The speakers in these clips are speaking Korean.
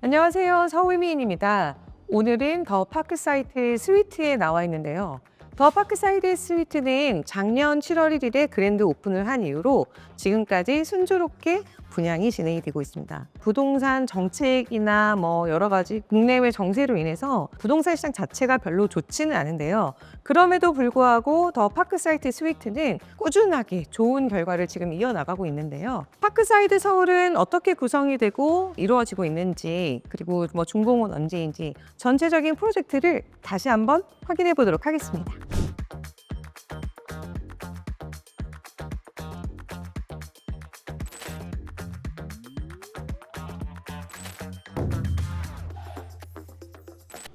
안녕하세요. 서울미인입니다. 오늘은 더 파크사이트 스위트에 나와 있는데요. 더 파크사이트 스위트는 작년 7월 1일에 그랜드 오픈을 한 이후로 지금까지 순조롭게 분양이 진행이 되고 있습니다. 부동산 정책이나 여러 가지 국내외 정세로 인해서 부동산 시장 자체가 별로 좋지는 않은데요. 그럼에도 불구하고 더 파크사이트 스위트는 꾸준하게 좋은 결과를 지금 이어나가고 있는데요. 파크사이트 서울은 어떻게 구성이 되고 이루어지고 있는지, 그리고 준공은 언제인지 전체적인 프로젝트를 다시 한번 확인해 보도록 하겠습니다.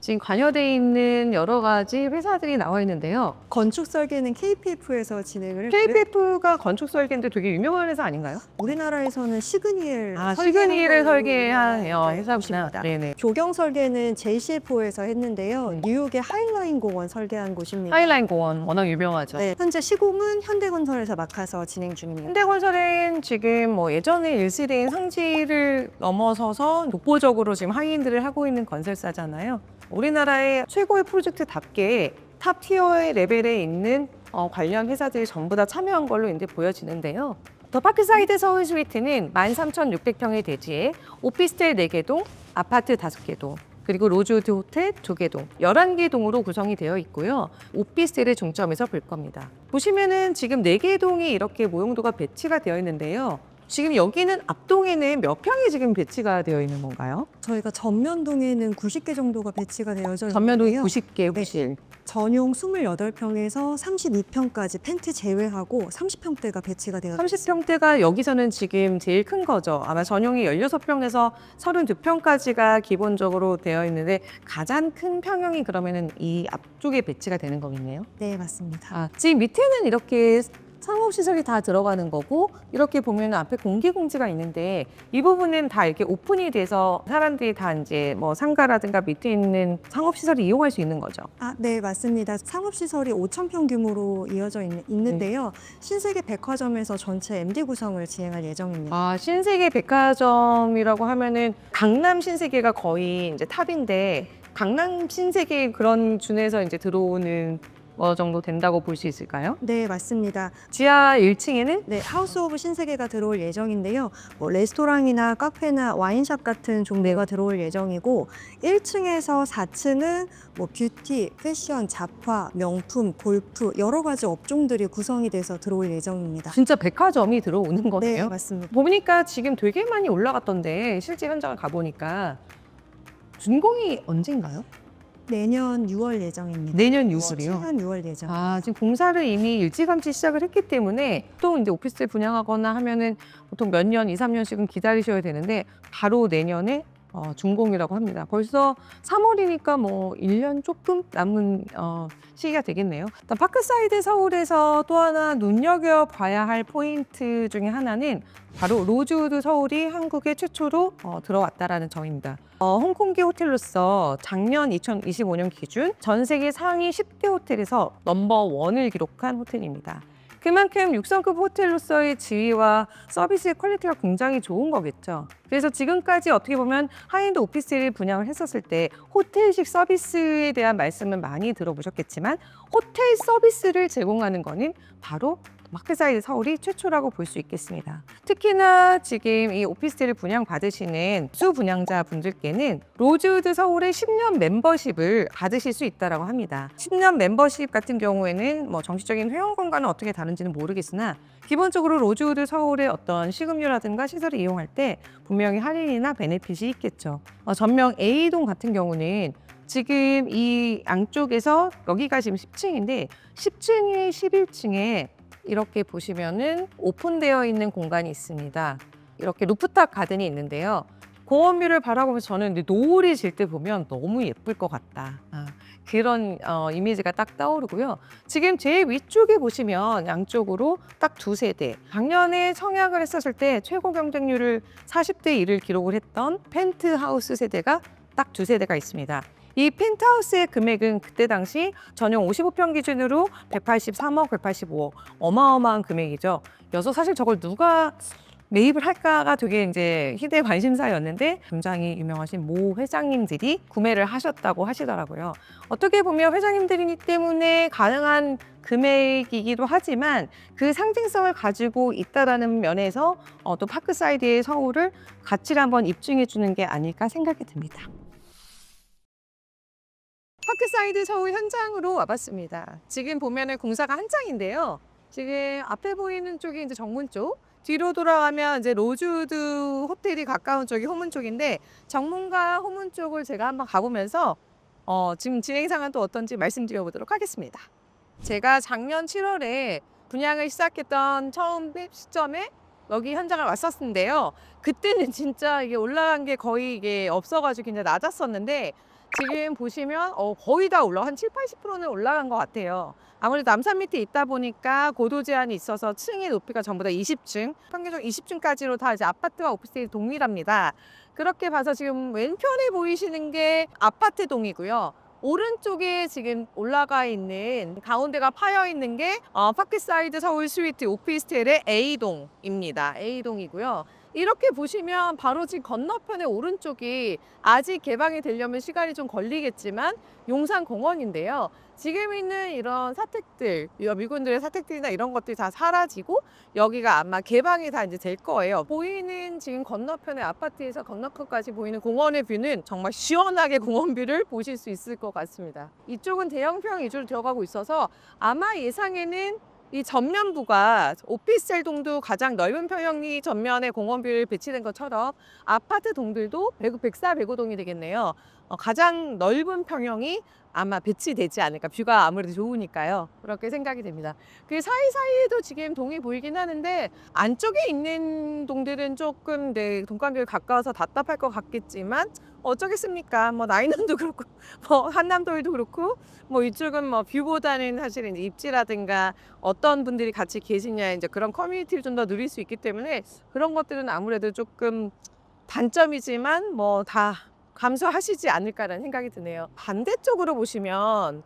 지금 관여되어 있는 여러 가지 회사들이 나와 있는데요. 건축 설계는 KPF에서 진행을 했고요. KPF가 건축 설계인데 되게 유명한 회사 아닌가요? 우리나라에서는 시그니엘 시그니를 설계한 네, 회사구나. 곳입니다. 네네. 조경 설계는 JCFO에서 했는데요. 뉴욕의 하이라인 공원 설계한 곳입니다. 하이라인 공원 워낙 유명하죠. 네, 현재 시공은 현대건설에서 맡아서 진행 중입니다. 현대건설은 지금 예전에 일시대인 상지를 넘어서서 독보적으로 지금 하이엔드를 하고 있는 건설사잖아요. 우리나라의 최고의 프로젝트답게 탑 티어의 레벨에 있는 관련 회사들이 전부 다 참여한 걸로 이제 보여지는데요. 더 파크사이드 서울 스위트는 13,600평의 대지에 오피스텔 4개 동, 아파트 5개 동, 그리고 로즈우드 호텔 2개 동, 11개 동으로 구성이 되어 있고요. 오피스텔을 중점에서 볼 겁니다. 보시면은 지금 4개 동이 이렇게 모형도가 배치가 되어 있는데요. 지금 여기는 앞동에는 몇 평이 지금 배치가 되어 있는 건가요? 저희가 전면동에는 90개 정도가 배치가 되어져 있는데요. 전면동이 90개 호실. 전용 28평에서 32평까지 펜트 제외하고 30평대가 배치가 되어 30평대가 여기서는 지금 제일 큰 거죠. 아마 전용이 16평에서 32평까지가 기본적으로 되어 있는데 가장 큰 평형이 그러면은 이 앞쪽에 배치가 되는 거겠네요. 네, 맞습니다. 지금 밑에는 이렇게 상업시설이 다 들어가는 거고, 이렇게 보면 앞에 공기공지가 있는데 이 부분은 다 이렇게 오픈이 돼서 사람들이 다 이제 상가라든가 밑에 있는 상업시설을 이용할 수 있는 거죠. 네, 맞습니다. 상업시설이 5,000평 규모로 이어져 있는데요. 신세계 백화점에서 전체 MD 구성을 진행할 예정입니다. 신세계 백화점이라고 하면은 강남 신세계가 거의 이제 탑인데, 강남 신세계 그런 준에서 이제 들어오는 정도 된다고 볼 수 있을까요? 네, 맞습니다. 지하 1층에는 네, 하우스 오브 신세계가 들어올 예정인데요. 레스토랑이나 카페나 와인샵 같은 종류가 들어올 예정이고, 1층에서 4층은 뷰티, 패션, 잡화, 명품, 골프 여러 가지 업종들이 구성이 돼서 들어올 예정입니다. 진짜 백화점이 들어오는 네, 거네요. 맞습니다. 보니까 지금 되게 많이 올라갔던데 실제 현장을 가보니까 준공이 언제인가요? 내년 6월 예정입니다. 내년 6월이요? 17년 6월 예정. 지금 공사를 이미 일찌감치 시작을 했기 때문에 또 이제 오피스를 분양하거나 하면은 보통 몇 년, 2, 3년씩은 기다리셔야 되는데 바로 내년에 준공이라고 합니다. 벌써 3월이니까 1년 조금 남은 시기가 되겠네요. 일단 파크사이드 서울에서 또 하나 눈여겨봐야 할 포인트 중에 하나는 바로 로즈우드 서울이 한국에 최초로 들어왔다라는 점입니다. 홍콩기 호텔로서 작년 2025년 기준 전 세계 상위 10대 호텔에서 넘버1을 기록한 호텔입니다. 그만큼 6성급 호텔로서의 지위와 서비스의 퀄리티가 굉장히 좋은 거겠죠. 그래서 지금까지 어떻게 보면 하이엔드 오피스를 분양을 했었을 때 호텔식 서비스에 대한 말씀은 많이 들어보셨겠지만, 호텔 서비스를 제공하는 거는 바로 파크사이드 서울이 최초라고 볼 수 있겠습니다. 특히나 지금 이 오피스텔을 분양받으시는 수분양자 분들께는 로즈우드 서울의 10년 멤버십을 받으실 수 있다고 합니다. 10년 멤버십 같은 경우에는 정식적인 회원권과는 어떻게 다른지는 모르겠으나 기본적으로 로즈우드 서울의 어떤 식음료라든가 시설을 이용할 때 분명히 할인이나 베네핏이 있겠죠. 전명 A동 같은 경우는 지금 이 양쪽에서 여기가 지금 10층인데 10층에 11층에 이렇게 보시면은 오픈되어 있는 공간이 있습니다. 이렇게 루프탑 가든이 있는데요. 공원뷰를 바라보면서 저는 근데 노을이 질 때 보면 너무 예쁠 것 같다. 그런 이미지가 딱 떠오르고요. 지금 제일 위쪽에 보시면 양쪽으로 딱 2세대. 작년에 청약을 했었을 때 최고 경쟁률을 40대 1을 기록을 했던 펜트하우스 세대가 딱 2세대가 있습니다. 이 펜트하우스의 금액은 그때 당시 전용 55평 기준으로 183억, 185억 어마어마한 금액이죠. 여기서 사실 저걸 누가 매입을 할까가 되게 이제 희대 관심사였는데 굉장히 유명하신 모 회장님들이 구매를 하셨다고 하시더라고요. 어떻게 보면 회장님들이기 때문에 가능한 금액이기도 하지만 그 상징성을 가지고 있다라는 면에서 또 파크사이드의 서울을 가치를 한번 입증해 주는 게 아닐까 생각이 듭니다. 파크사이드 서울 현장으로 와봤습니다. 지금 보면은 공사가 한창인데요. 지금 앞에 보이는 쪽이 이제 정문 쪽, 뒤로 돌아가면 이제 로즈우드 호텔이 가까운 쪽이 호문 쪽인데 정문과 호문 쪽을 제가 한번 가보면서 지금 진행 상황은 또 어떤지 말씀드려보도록 하겠습니다. 제가 작년 7월에 분양을 시작했던 처음 시점에 여기 현장을 왔었는데요. 그때는 진짜 이게 올라간 게 거의 이게 없어가지고 굉장히 낮았었는데 지금 보시면 거의 다 한 7, 80%는 올라간 것 같아요. 아무래도 남산 밑에 있다 보니까 고도 제한이 있어서 층의 높이가 전부 다 20층, 평균적으로 20층까지로 다 이제 아파트와 오피스텔이 동일합니다. 그렇게 봐서 지금 왼편에 보이시는 게 아파트 동이고요. 오른쪽에 지금 올라가 있는 가운데가 파여 있는 게 파크사이드 서울 스위트 오피스텔의 A동입니다. A동이고요. 이렇게 보시면 바로 지금 건너편의 오른쪽이 아직 개방이 되려면 시간이 좀 걸리겠지만 용산공원인데요. 지금 있는 이런 사택들, 미군들의 사택들이나 이런 것들이 다 사라지고 여기가 아마 개방이 다 이제 될 거예요. 보이는 지금 건너편의 아파트에서 건너편까지 보이는 공원의 뷰는 정말 시원하게 공원 뷰를 보실 수 있을 것 같습니다. 이쪽은 대형평 위주로 들어가고 있어서 아마 예상에는 이 전면부가 오피스텔 동도 가장 넓은 평형이 전면에 공원뷰를 배치된 것처럼 아파트 동들도 104, 105동이 되겠네요. 가장 넓은 평형이 아마 배치되지 않을까. 뷰가 아무래도 좋으니까요. 그렇게 생각이 됩니다. 그 사이사이에도 지금 동이 보이긴 하는데 안쪽에 있는 동들은 조금 동간교에 가까워서 답답할 것 같겠지만 어쩌겠습니까? 뭐 나인원도 그렇고 뭐 한남도일도 그렇고 뭐 이쪽은 뭐 뷰보다는 사실은 입지라든가 어떤 분들이 같이 계시냐 이제 그런 커뮤니티를 좀 더 누릴 수 있기 때문에 그런 것들은 아무래도 조금 단점이지만 뭐 다 감수하시지 않을까라는 생각이 드네요. 반대쪽으로 보시면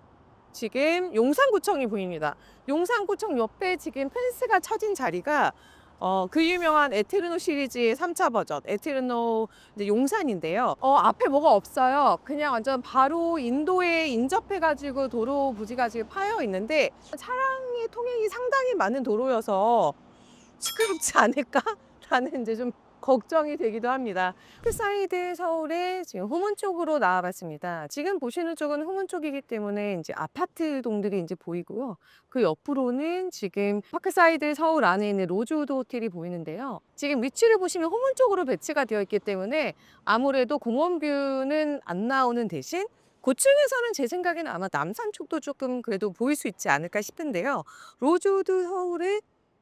지금 용산구청이 보입니다. 용산구청 옆에 지금 펜스가 쳐진 자리가 그 유명한 에테르노 시리즈의 3차 버전 에테르노 이제 용산인데요. 앞에 뭐가 없어요. 그냥 완전 바로 인도에 인접해가지고 도로 부지가 지금 파여 있는데 차량의 통행이 상당히 많은 도로여서 시끄럽지 않을까라는 이제 좀 걱정이 되기도 합니다. 파크사이드 서울의 지금 후문 쪽으로 나와봤습니다. 지금 보시는 쪽은 후문 쪽이기 때문에 이제 아파트 동들이 이제 보이고요. 그 옆으로는 지금 파크사이드 서울 안에 있는 로즈우드 호텔이 보이는데요. 지금 위치를 보시면 후문 쪽으로 배치가 되어 있기 때문에 아무래도 공원뷰는 안 나오는 대신 고층에서는 제 생각에는 아마 남산 쪽도 조금 그래도 보일 수 있지 않을까 싶은데요. 로즈우드 서울의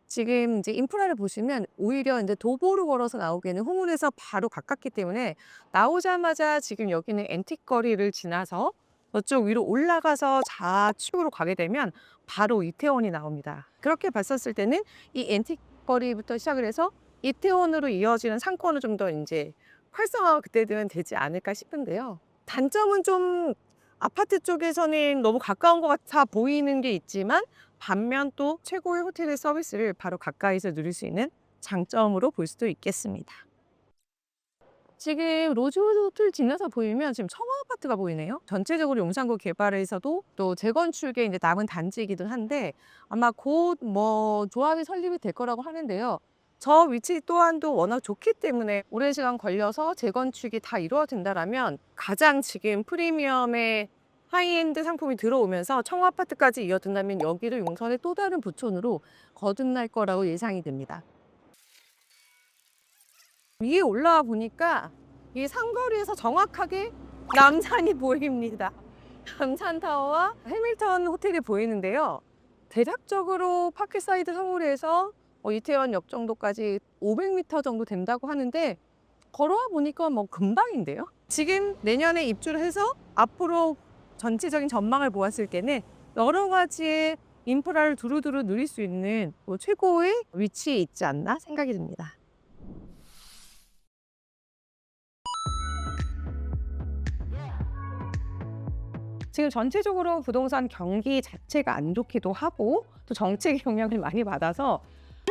지금 이제 인프라를 보시면 오히려 이제 도보로 걸어서 나오기에는 후문에서 바로 가깝기 때문에 나오자마자 지금 여기는 앤틱 거리를 지나서 저쪽 위로 올라가서 좌측으로 가게 되면 바로 이태원이 나옵니다. 그렇게 봤었을 때는 이 앤틱 거리부터 시작을 해서 이태원으로 이어지는 상권을 좀 더 이제 활성화가 그때는 되지 않을까 싶은데요. 단점은 좀 아파트 쪽에서는 너무 가까운 것 같아 보이는 게 있지만 반면 또 최고의 호텔의 서비스를 바로 가까이서 누릴 수 있는 장점으로 볼 수도 있겠습니다. 지금 로즈우드 호텔 지나서 보이면 지금 청와 아파트가 보이네요. 전체적으로 용산구 개발에서도 또 재건축에 이제 남은 단지이기도 한데 아마 곧 뭐 조합이 설립이 될 거라고 하는데요. 저 위치 또한도 워낙 좋기 때문에 오랜 시간 걸려서 재건축이 다 이루어진다라면 가장 지금 프리미엄의 하이엔드 상품이 들어오면서 청아파트까지 이어든다면 여기를 용산의 또 다른 부촌으로 거듭날 거라고 예상이 됩니다. 위에 올라와 보니까 이 상거리에서 정확하게 남산이 보입니다. 남산타워와 해밀턴 호텔이 보이는데요. 대략적으로 파크사이드 서울에서 이태원역 정도까지 500m 정도 된다고 하는데 걸어와 보니까 뭐 금방인데요. 지금 내년에 입주를 해서 앞으로 전체적인 전망을 보았을 때는 여러 가지의 인프라를 두루두루 누릴 수 있는 최고의 위치에 있지 않나 생각이 듭니다. 지금 전체적으로 부동산 경기 자체가 안 좋기도 하고 또 정책의 영향을 많이 받아서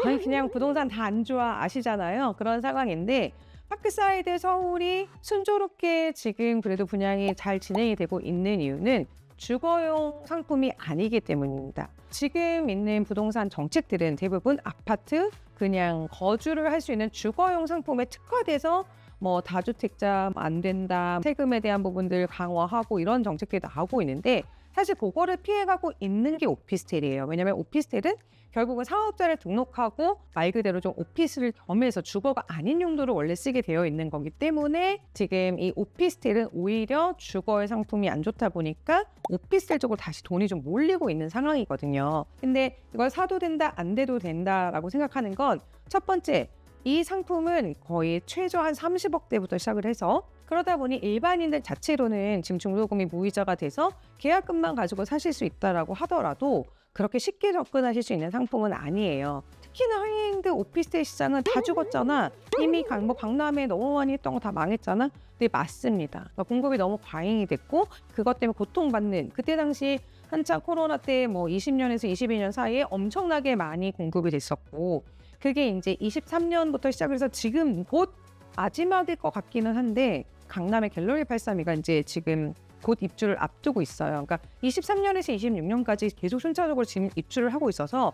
아니 그냥 부동산 다 안 좋아 아시잖아요. 그런 상황인데 파크사이드 서울이 순조롭게 지금 그래도 분양이 잘 진행이 되고 있는 이유는 주거용 상품이 아니기 때문입니다. 지금 있는 부동산 정책들은 대부분 아파트, 그냥 거주를 할 수 있는 주거용 상품에 특화돼서 뭐 다주택자 안 된다, 세금에 대한 부분들 강화하고 이런 정책들이 나오고 있는데 사실 그거를 피해가고 있는 게 오피스텔이에요. 왜냐하면 오피스텔은 결국은 사업자를 등록하고 말 그대로 좀 오피스를 겸해서 주거가 아닌 용도로 원래 쓰게 되어 있는 거기 때문에 지금 이 오피스텔은 오히려 주거의 상품이 안 좋다 보니까 오피스텔 쪽으로 다시 돈이 좀 몰리고 있는 상황이거든요. 근데 이걸 사도 된다, 안 돼도 된다라고 생각하는 건 첫 번째, 이 상품은 거의 최저 한 30억대부터 시작을 해서 그러다 보니 일반인들 자체로는 지금 중도금이 무이자가 돼서 계약금만 가지고 사실 수 있다라고 하더라도 그렇게 쉽게 접근하실 수 있는 상품은 아니에요. 특히나 하이엔드 오피스텔 시장은 다 죽었잖아. 이미 뭐 강남에 너무 많이 했던 거 다 망했잖아. 네, 맞습니다. 그러니까 공급이 너무 과잉이 됐고 그것 때문에 고통받는 그때 당시 한창 코로나 때 뭐 20년에서 22년 사이에 엄청나게 많이 공급이 됐었고 그게 이제 23년부터 시작을 해서 지금 곧 마지막일 것 같기는 한데 강남의 갤러리 832가 이제 지금 곧 입주를 앞두고 있어요. 그러니까 23년에서 26년까지 계속 순차적으로 지금 입주를 하고 있어서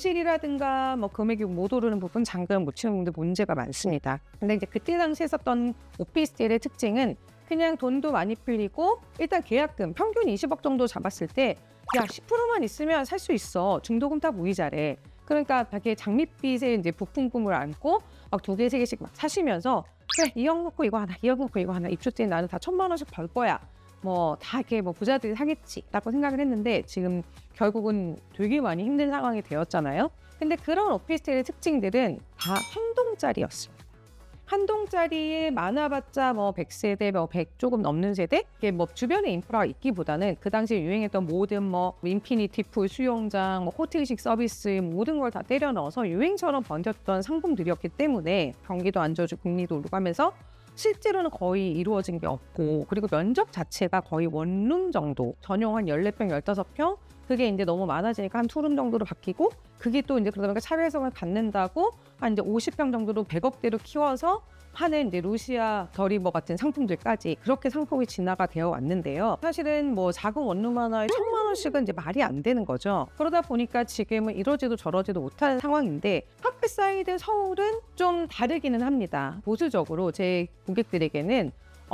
공실이라든가 뭐 금액이 못 오르는 부분, 잔금 못 치는 부분들 문제가 많습니다. 근데 이제 그때 당시에 썼던 오피스텔의 특징은 그냥 돈도 많이 풀리고 일단 계약금 평균 20억 정도 잡았을 때 야 10%만 있으면 살 수 있어. 중도금 다 무이자래. 그러니까 되게 장밋빛에 이제 부품금을 안고 막 2개, 3개씩 막 사시면서 그래 2억 넣고 이거 하나, 2억 넣고 이거 하나 입주 때 나는 다 1,000만 원씩 벌 거야. 뭐 다 이렇게 뭐 부자들이 사겠지라고 생각을 했는데 지금 결국은 되게 많이 힘든 상황이 되었잖아요. 근데 그런 오피스텔의 특징들은 다 한 동짜리였습니다. 한 동짜리에 많아봤자 뭐 100세대, 뭐 100 조금 넘는 세대? 이게 뭐 주변에 인프라가 있기보다는 그 당시에 유행했던 모든 뭐 인피니티 풀, 수영장, 뭐 호텔식 서비스 모든 걸 다 때려 넣어서 유행처럼 번졌던 상품들이었기 때문에 경기도 안 좋아지고 금리도 오르고 하면서 실제로는 거의 이루어진 게 없고 그리고 면적 자체가 거의 원룸 정도 전용 한 14평, 15평 그게 이제 너무 많아지니까 한 투룸 정도로 바뀌고 그게 또 이제 그러다 보니까 차별성을 갖는다고 한 이제 50평 정도로 100억대로 키워서 하는 이제 루시아 더리버 같은 상품들까지 그렇게 상품이 진화가 되어 왔는데요. 사실은 뭐 작은 원룸 하나에 1,000만 원씩은 이제 말이 안 되는 거죠. 그러다 보니까 지금은 이러지도 저러지도 못하는 상황인데 파크사이드 서울은 좀 다르기는 합니다. 보수적으로 제 고객들에게는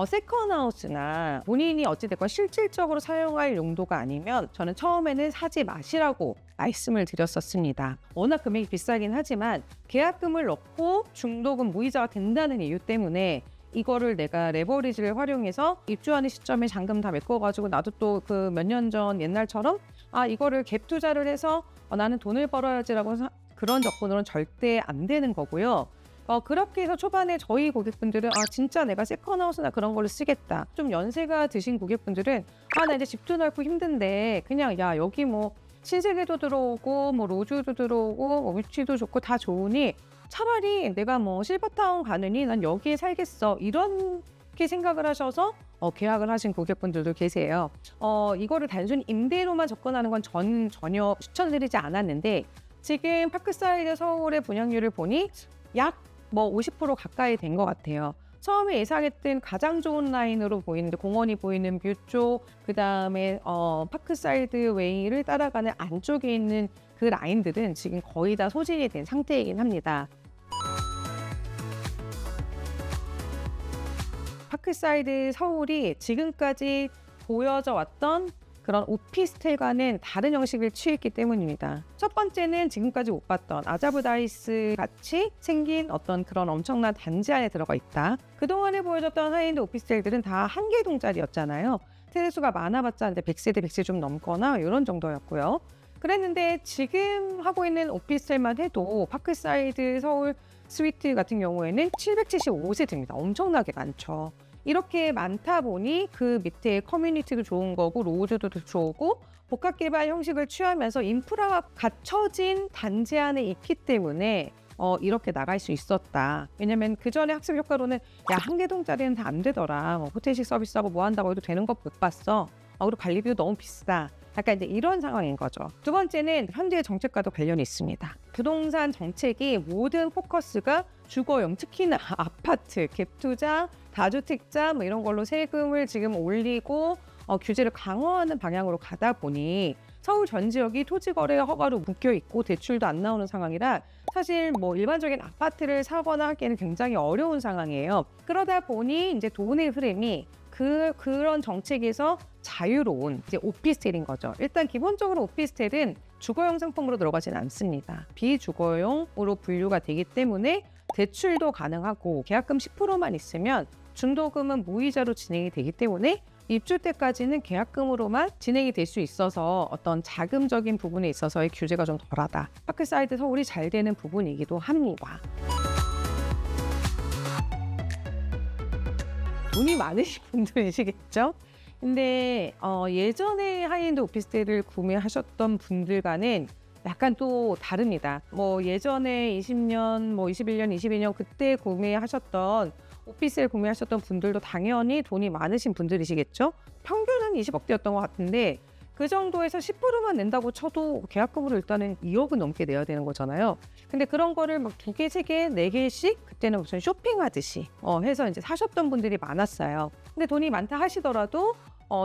세컨하우스나 본인이 어찌됐건 실질적으로 사용할 용도가 아니면 저는 처음에는 사지 마시라고 말씀을 드렸었습니다. 워낙 금액이 비싸긴 하지만 계약금을 넣고 중도금 무이자가 된다는 이유 때문에 이거를 내가 레버리지를 활용해서 입주하는 시점에 잔금 다 메꿔가지고 나도 또 그 몇 년 전 옛날처럼 이거를 갭 투자를 해서 나는 돈을 벌어야지라고 그런 접근으로는 절대 안 되는 거고요. 그렇게 해서 초반에 저희 고객분들은 진짜 내가 세컨하우스나 그런 걸로 쓰겠다. 좀 연세가 드신 고객분들은 나 이제 집도 넓고 힘든데 그냥 야 여기 뭐 신세계도 들어오고 뭐 로즈도 들어오고 뭐 위치도 좋고 다 좋으니 차라리 내가 뭐 실버타운 가느니 난 여기에 살겠어. 이렇게 생각을 하셔서 계약을 하신 고객분들도 계세요. 이거를 단순히 임대로만 접근하는 건 전혀 추천드리지 않았는데 지금 파크사이드 서울의 분양률을 보니 약 뭐 50% 가까이 된 것 같아요. 처음에 예상했던 가장 좋은 라인으로 보이는데 공원이 보이는 뷰 쪽, 그 다음에 파크사이드 웨이를 따라가는 안쪽에 있는 그 라인들은 지금 거의 다 소진이 된 상태이긴 합니다. 파크사이드 서울이 지금까지 보여져 왔던 그런 오피스텔과는 다른 형식을 취했기 때문입니다. 첫 번째는 지금까지 못 봤던 아자브다이스 같이 생긴 어떤 그런 엄청난 단지 안에 들어가 있다. 그동안에 보여줬던 하이엔드 오피스텔들은 다 한 개 동짜리였잖아요. 세대수가 많아봤자 100세대, 100세 좀 넘거나 이런 정도였고요. 그랬는데 지금 하고 있는 오피스텔만 해도 파크사이드 서울 스위트 같은 경우에는 775세대입니다. 엄청나게 많죠. 이렇게 많다 보니 그 밑에 커뮤니티도 좋은 거고 로즈도 좋고 복합개발 형식을 취하면서 인프라가 갖춰진 단지 안에 있기 때문에 이렇게 나갈 수 있었다. 왜냐면 그 전에 학습 효과로는 야, 한 개 동짜리는 다 안 되더라. 호텔식 서비스하고 뭐 한다고 해도 되는 거 못 봤어. 그리고 관리비도 너무 비싸. 약간 이제 이런 상황인 거죠. 두 번째는 현재 정책과도 관련이 있습니다. 부동산 정책이 모든 포커스가 주거용, 특히나 아파트, 갭투자, 다주택자 뭐 이런 걸로 세금을 지금 올리고 규제를 강화하는 방향으로 가다 보니 서울 전 지역이 토지거래 허가로 묶여 있고 대출도 안 나오는 상황이라 사실 뭐 일반적인 아파트를 사거나 하기에는 굉장히 어려운 상황이에요. 그러다 보니 이제 돈의 흐름이 그런 정책에서 자유로운 이제 오피스텔인 거죠. 일단 기본적으로 오피스텔은 주거용 상품으로 들어가지는 않습니다. 비주거용으로 분류가 되기 때문에 대출도 가능하고 계약금 10%만 있으면 중도금은 무이자로 진행이 되기 때문에 입주 때까지는 계약금으로만 진행이 될 수 있어서 어떤 자금적인 부분에 있어서의 규제가 좀 덜하다. 파크사이드 서울이 잘 되는 부분이기도 합니다. 돈이 많으신 분들이시겠죠? 근데 예전에 하이엔드 오피스텔을 구매하셨던 분들과는 약간 또 다릅니다. 뭐 예전에 20년, 뭐 21년, 22년 그때 구매하셨던 오피스텔 구매하셨던 분들도 당연히 돈이 많으신 분들이시겠죠? 평균은 20억대였던 것 같은데 그 정도에서 10%만 낸다고 쳐도 계약금으로 일단은 2억은 넘게 내야 되는 거잖아요. 근데 그런 거를 막 2개, 3개, 4개씩 그때는 무슨 쇼핑하듯이 해서 이제 사셨던 분들이 많았어요. 근데 돈이 많다 하시더라도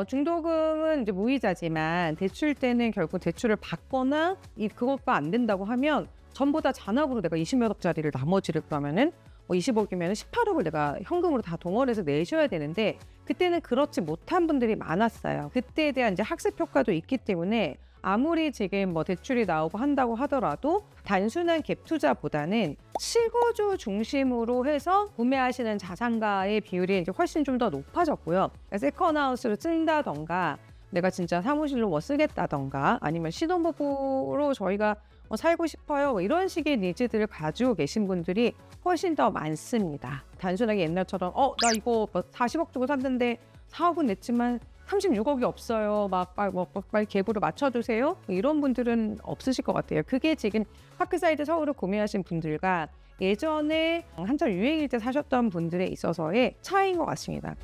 중도금은 이제 무이자지만 대출 때는 결국 대출을 받거나 그것가 안 된다고 하면 전부 다 잔압으로 내가 20몇 억짜리를 나머지를 그러면은 20억이면 18억을 내가 현금으로 다 동원해서 내셔야 되는데 그때는 그렇지 못한 분들이 많았어요. 그때에 대한 이제 학습 효과도 있기 때문에 아무리 지금 뭐 대출이 나오고 한다고 하더라도 단순한 갭 투자보다는 실거주 중심으로 해서 구매하시는 자산가의 비율이 이제 훨씬 좀 더 높아졌고요. 세컨하우스로 쓴다던가 내가 진짜 사무실로 뭐 쓰겠다던가 아니면 신혼부부로 저희가 살고 싶어요. 뭐 이런 식의 니즈들을 가지고 계신 분들이 훨씬 더 많습니다. 단순하게 옛날처럼 나 이거 40억 주고 샀는데 4억은 냈지만 36억이 없어요. 빨리 갭으로 맞춰주세요. 이런 분들은 없으실 것 같아요. 그게 지금 파크사이드 서울을 구매하신 분들과 예전에 한참 유행일 때 사셨던 분들에 있어서의 차이인 것 같습니다.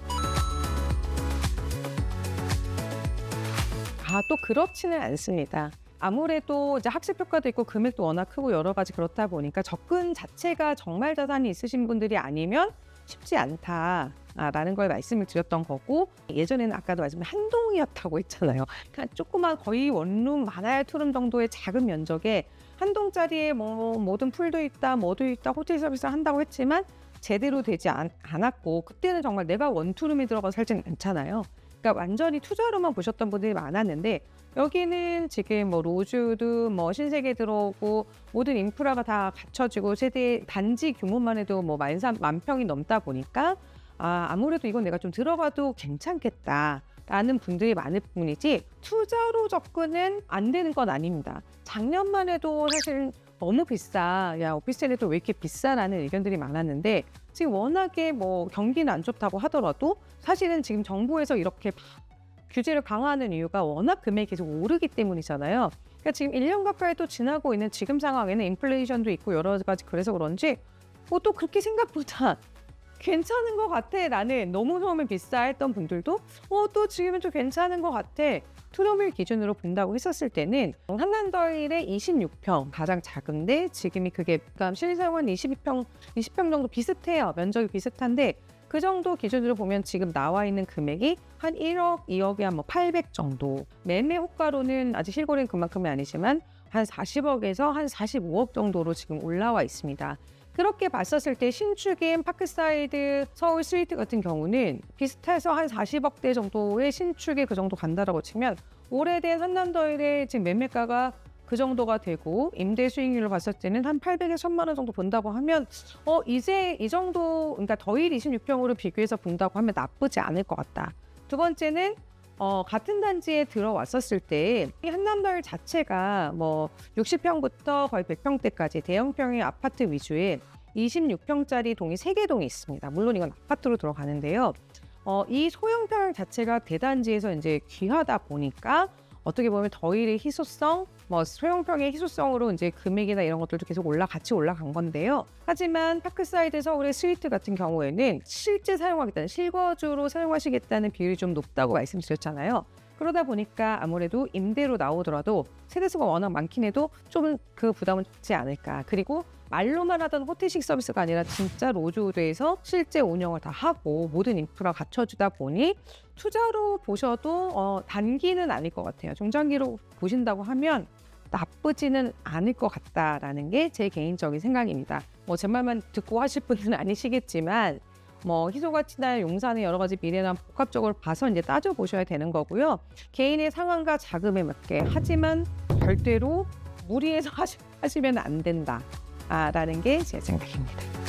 또 그렇지는 않습니다. 아무래도 이제 학습 효과도 있고 금액도 워낙 크고 여러 가지 그렇다 보니까 접근 자체가 정말 자산이 있으신 분들이 아니면 쉽지 않다라는 걸 말씀을 드렸던 거고 예전에는 아까도 말씀드린 한 동이었다고 했잖아요. 그러니까 조그만 거의 원룸 만화의 투룸 정도의 작은 면적에 한 동짜리에 뭐 모든 풀도 있다, 뭐도 있다, 호텔 서비스를 한다고 했지만 제대로 되지 않았고 그때는 정말 내가 원투룸에 들어가서 살지는 않잖아요. 그러니까 완전히 투자로만 보셨던 분들이 많았는데 여기는 지금 뭐 로즈우드, 뭐 신세계 들어오고 모든 인프라가 다 갖춰지고 세대 단지 규모만 해도 뭐 13,000평이 넘다 보니까 아무래도 이건 내가 좀 들어가도 괜찮겠다라는 분들이 많을 뿐이지 투자로 접근은 안 되는 건 아닙니다. 작년만 해도 사실 너무 비싸, 야 오피스텔이 또 왜 이렇게 비싸라는 의견들이 많았는데 지금 워낙에 뭐 경기는 안 좋다고 하더라도 사실은 지금 정부에서 이렇게 규제를 강화하는 이유가 워낙 금액이 계속 오르기 때문이잖아요. 그러니까 지금 1년 가까이 또 지나고 있는 지금 상황에는 인플레이션도 있고 여러 가지 그래서 그런지 또 그렇게 생각보다 괜찮은 것 같아. 나는 너무 처음에 비싸 했던 분들도 또 지금은 좀 괜찮은 것 같아. 투룸을 기준으로 본다고 했었을 때는 한남더일의 26평 가장 작은데 지금이 그게 그러니까 실사용한 20평 정도 비슷해요. 면적이 비슷한데 그 정도 기준으로 보면 지금 나와 있는 금액이 한 1억, 2억에 한 800 정도. 매매 호가로는 아직 실거래는 그만큼이 아니지만 한 40억에서 한 45억 정도로 지금 올라와 있습니다. 그렇게 봤었을 때 신축인 파크사이드 서울 스위트 같은 경우는 비슷해서 한 40억대 정도의 신축에 그 정도 간다라고 치면 오래된 한남더일의 지금 매매가가 그 정도가 되고 임대 수익률을 봤을 때는 한 800에서 1000만 원 정도 본다고 하면 이제 이 정도 그러니까 더일 26평으로 비교해서 본다고 하면 나쁘지 않을 것 같다. 두 번째는 같은 단지에 들어왔었을 때 이 한남더일 자체가 뭐 60평부터 거의 100평대까지 대형평의 아파트 위주의 26평짜리 동이 3개 동이 있습니다. 물론 이건 아파트로 들어가는데요. 이 소형평 자체가 대단지에서 이제 귀하다 보니까 어떻게 보면 더일의 희소성, 뭐 소형평의 희소성으로 이제 금액이나 이런 것들도 계속 같이 올라간 건데요. 하지만 파크사이드 서울의 스위트 같은 경우에는 실제 사용하겠다는 실거주로 사용하시겠다는 비율이 좀 높다고 말씀드렸잖아요. 그러다 보니까 아무래도 임대로 나오더라도 세대수가 워낙 많긴 해도 좀 그 부담은 적지 않을까. 그리고 말로만 하던 호텔식 서비스가 아니라 진짜 로즈우드에서 실제 운영을 다 하고 모든 인프라 갖춰주다 보니 투자로 보셔도 단기는 아닐 것 같아요. 중장기로 보신다고 하면 나쁘지는 않을 것 같다라는 게 제 개인적인 생각입니다. 뭐 제 말만 듣고 하실 분은 아니시겠지만 뭐 희소가치나 용산의 여러 가지 미래나 복합적으로 봐서 이제 따져보셔야 되는 거고요. 개인의 상황과 자금에 맞게 하지만 절대로 무리해서 하시면 안 된다라는 게 제 생각입니다.